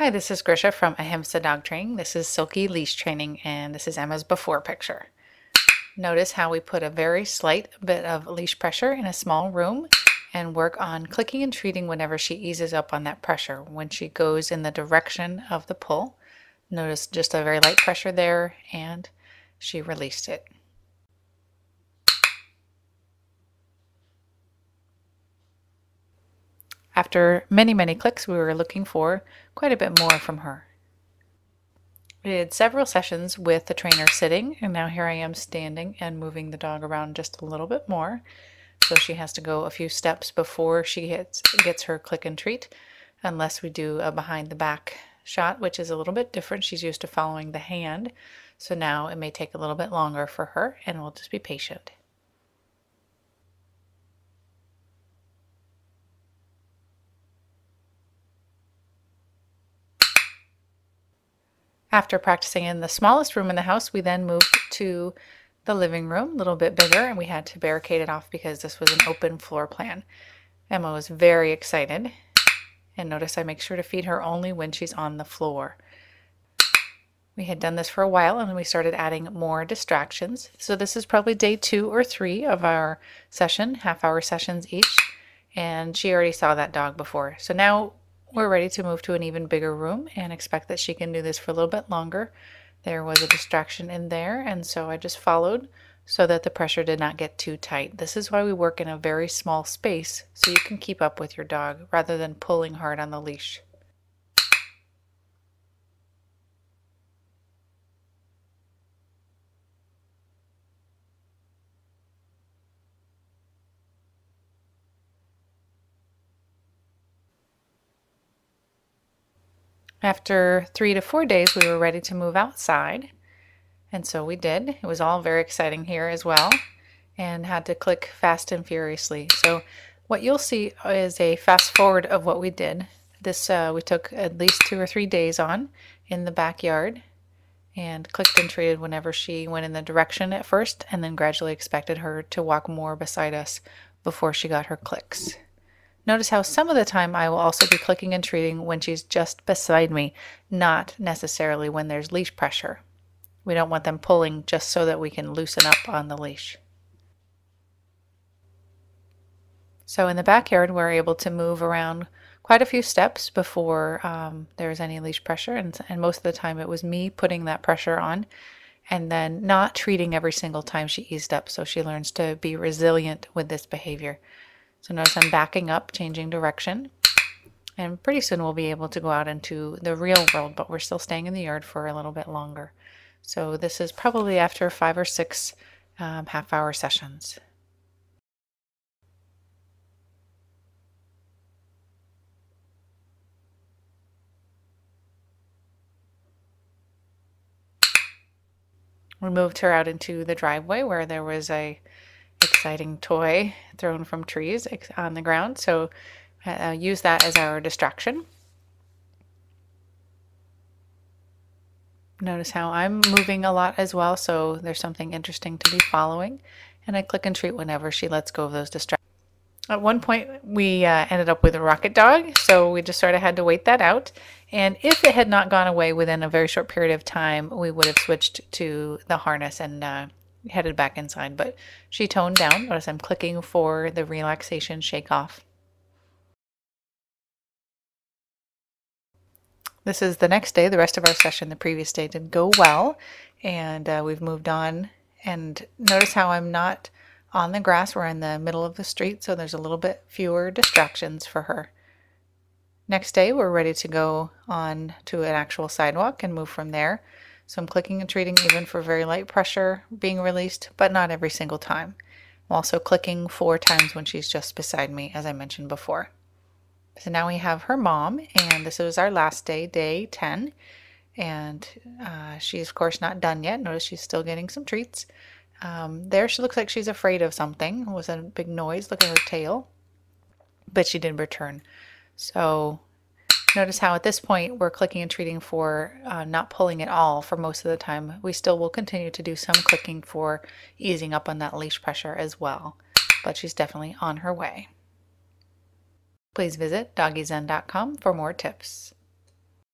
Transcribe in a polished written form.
Hi, this is Grisha from Ahimsa Dog Training. This is Silky Leash Training, and this is Emma's before picture. Notice how we put a very slight bit of leash pressure in a small room and work on clicking and treating whenever she eases up on that pressure. When she goes in the direction of the pull, notice just a very light pressure there, and she released it. After many clicks, we were looking for quite a bit more from her. We did several sessions with the trainer sitting, and now here I am standing and moving the dog around just a little bit more. So she has to go a few steps before she gets her click and treat, unless we do a behind the back shot, which is a little bit different. She's used to following the hand, so now it may take a little bit longer for her, and we'll just be patient. After practicing in the smallest room in the house, we then moved to the living room, a little bit bigger, and we had to barricade it off because this was an open floor plan. Emma was very excited, and notice I make sure to feed her only when she's on the floor. We had done this for a while, and we started adding more distractions. So this is probably day 2 or 3 of our session, half-hour sessions each, and she already saw that dog before. So now we're ready to move to an even bigger room and expect that she can do this for a little bit longer. There was a distraction in there, and so I just followed so that the pressure did not get too tight. This is why we work in a very small space, so you can keep up with your dog rather than pulling hard on the leash. After 3 to 4 days, we were ready to move outside, and so we did. It was all very exciting here as well, and had to click fast and furiously. So what you'll see is a fast forward of what we did. This we took at least 2 or 3 days on in the backyard, and clicked and treated whenever she went in the direction at first, and then gradually expected her to walk more beside us before she got her clicks. Notice how some of the time I will also be clicking and treating when she's just beside me, not necessarily when there's leash pressure. We don't want them pulling just so that we can loosen up on the leash. So in the backyard, we're able to move around quite a few steps before there's any leash pressure, and most of the time it was me putting that pressure on and then not treating every single time she eased up, so she learns to be resilient with this behavior. So notice I'm backing up, changing direction, and pretty soon we'll be able to go out into the real world, but we're still staying in the yard for a little bit longer. So this is probably after 5 or 6 half-hour sessions. We moved her out into the driveway where there was a exciting toy thrown from trees on the ground, so use that as our distraction. Notice how I'm moving a lot as well, so there's something interesting to be following, and I click and treat whenever she lets go of those distractions. At one point we ended up with a rocket dog, so we just sort of had to wait that out, and if it had not gone away within a very short period of time, we would have switched to the harness and headed back inside, but she toned down. Notice I'm clicking for the relaxation shake off. This is the next day. The rest of our session the previous day did go well, and we've moved on. And notice how I'm not on the grass. We're in the middle of the street, so there's a little bit fewer distractions for her. Next day, we're ready to go on to an actual sidewalk and move from there. So I'm clicking and treating even for very light pressure being released, but not every single time. I'm also clicking 4 times when she's just beside me, as I mentioned before. So now we have her mom, and this is our last day, day 10. And she's, of course, not done yet. Notice she's still getting some treats. There she looks like she's afraid of something. It was a big noise. Look at her tail. But she did return. So notice how at this point we're clicking and treating for not pulling at all for most of the time. We still will continue to do some clicking for easing up on that leash pressure as well, but she's definitely on her way. Please visit doggyzen.com for more tips.